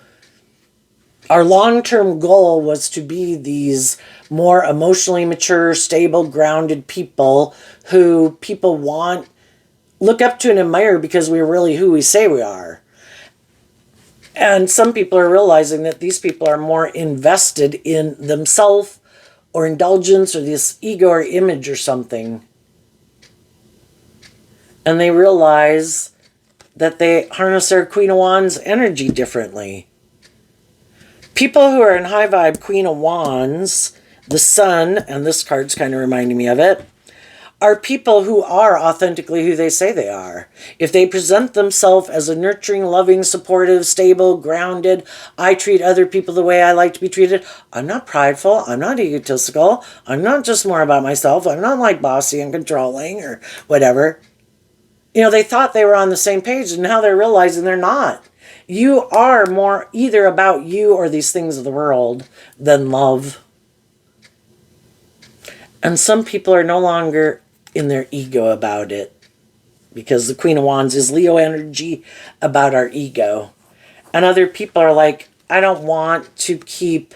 Our long-term goal was to be these more emotionally mature, stable, grounded people who people look up to and admire because we're really who we say we are. And some people are realizing that these people are more invested in themselves or indulgence or this ego or image or something. And they realize that they harness their Queen of Wands energy differently. People who are in high vibe Queen of Wands, the Sun, and this card's kind of reminding me of it, are people who are authentically who they say they are. If they present themselves as a nurturing, loving, supportive, stable, grounded, I treat other people the way I like to be treated. I'm not prideful. I'm not egotistical. I'm not just more about myself. I'm not like bossy and controlling or whatever. You know, they thought they were on the same page, and now they're realizing they're not. You are more either about you or these things of the world than love. And some people are no longer in their ego about it, because the Queen of Wands is Leo energy about our ego. And other people are like, I don't want to keep...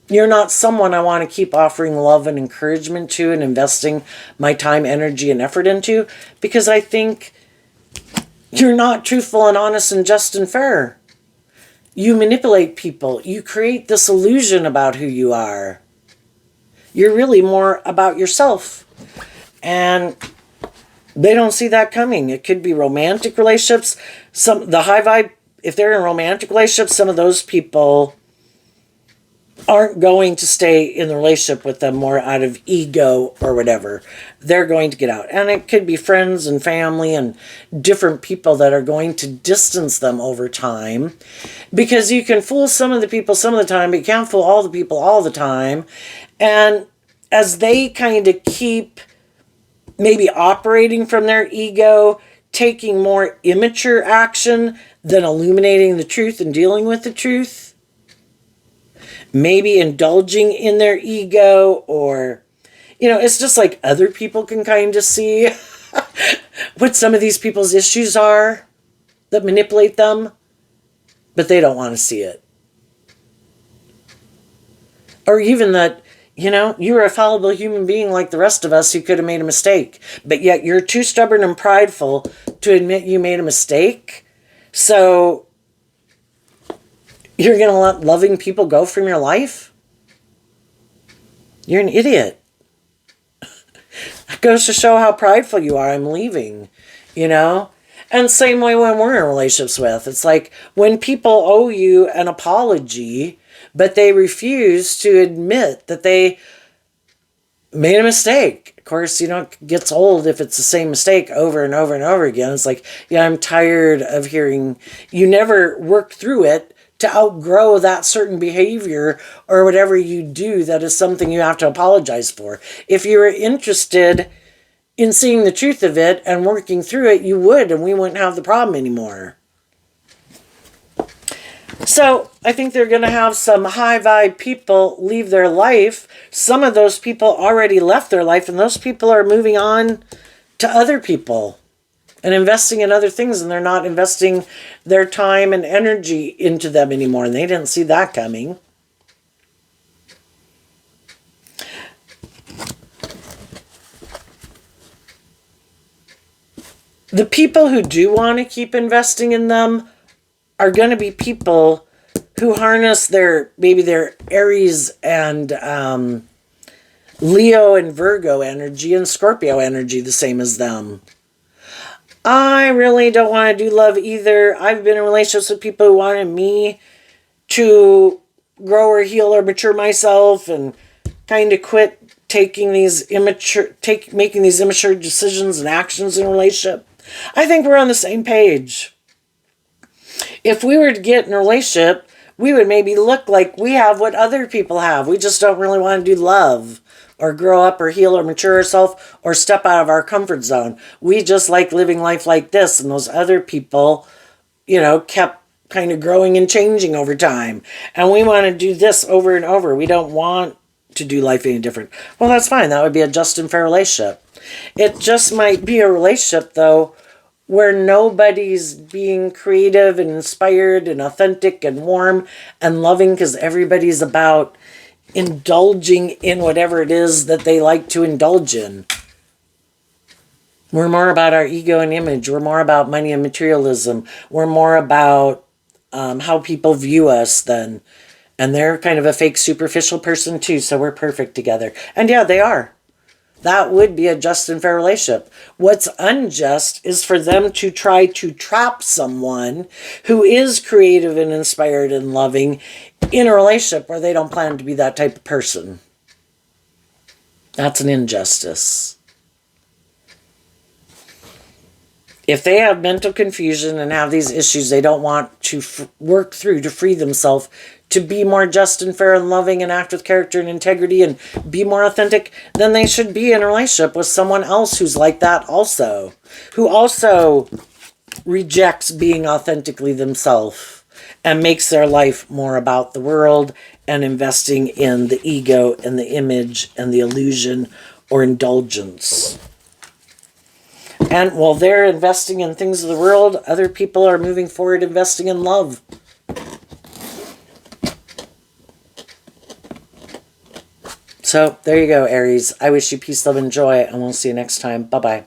You're not someone I want to keep offering love and encouragement to and investing my time, energy, and effort into, because I think you're not truthful and honest and just and fair. You manipulate people. You create this illusion about who you are. You're really more about yourself. And they don't see that coming. It could be romantic relationships. The high vibe, if they're in romantic relationships, some of those people aren't going to stay in the relationship with them more out of ego or whatever. They're going to get out. And it could be friends and family and different people that are going to distance them over time. Because you can fool some of the people some of the time, but you can't fool all the people all the time. And as they kind of keep maybe operating from their ego, taking more immature action than illuminating the truth and dealing with the truth, maybe indulging in their ego, or, you know, it's just like other people can kind of see what some of these people's issues are that manipulate them, but they don't want to see it. Or even that, you know, you're a fallible human being like the rest of us who could have made a mistake, but yet you're too stubborn and prideful to admit you made a mistake. So you're going to let loving people go from your life? You're an idiot. It goes to show how prideful you are. I'm leaving, you know? And same way when we're in relationships with. It's like when people owe you an apology, but they refuse to admit that they made a mistake. Of course, you know, it gets old if it's the same mistake over and over and over again. It's like, yeah, I'm tired of hearing you never work through it to outgrow that certain behavior or whatever you do that is something you have to apologize for. If you were interested in seeing the truth of it and working through it, you would, and we wouldn't have the problem anymore. So I think they're going to have some high vibe people leave their life. Some of those people already left their life, and those people are moving on to other people and investing in other things, and they're not investing their time and energy into them anymore, and they didn't see that coming. The people who do want to keep investing in them are going to be people who harness their, maybe their Aries and Leo and Virgo energy and Scorpio energy the same as them. I really don't want to do love either. I've been in relationships with people who wanted me to grow or heal or mature myself and kind of quit making these immature decisions and actions in a relationship. I think we're on the same page. If we were to get in a relationship, we would maybe look like we have what other people have. We just don't really want to do love or grow up or heal or mature ourselves or step out of our comfort zone. We just like living life like this, and those other people, kept kind of growing and changing over time. And we want to do this over and over. We don't want to do life any different. Well, that's fine. That would be a just and fair relationship. It just might be a relationship, though, where nobody's being creative and inspired and authentic and warm and loving because everybody's about indulging in whatever it is that they like to indulge in. We're more about our ego and image. We're more about money and materialism. We're more about how people view us then. And they're kind of a fake superficial person too, so we're perfect together. And yeah, they are. That would be a just and fair relationship. What's unjust is for them to try to trap someone who is creative and inspired and loving in a relationship where they don't plan to be that type of person. That's an injustice. If they have mental confusion and have these issues they don't want to work through to free themselves to be more just and fair and loving and act with character and integrity and be more authentic, then they should be in a relationship with someone else who's like that also, who also rejects being authentically themselves and makes their life more about the world and investing in the ego and the image and the illusion or indulgence. And while they're investing in things of the world, other people are moving forward investing in love. So there you go, Aries. I wish you peace, love, and joy, and we'll see you next time. Bye-bye.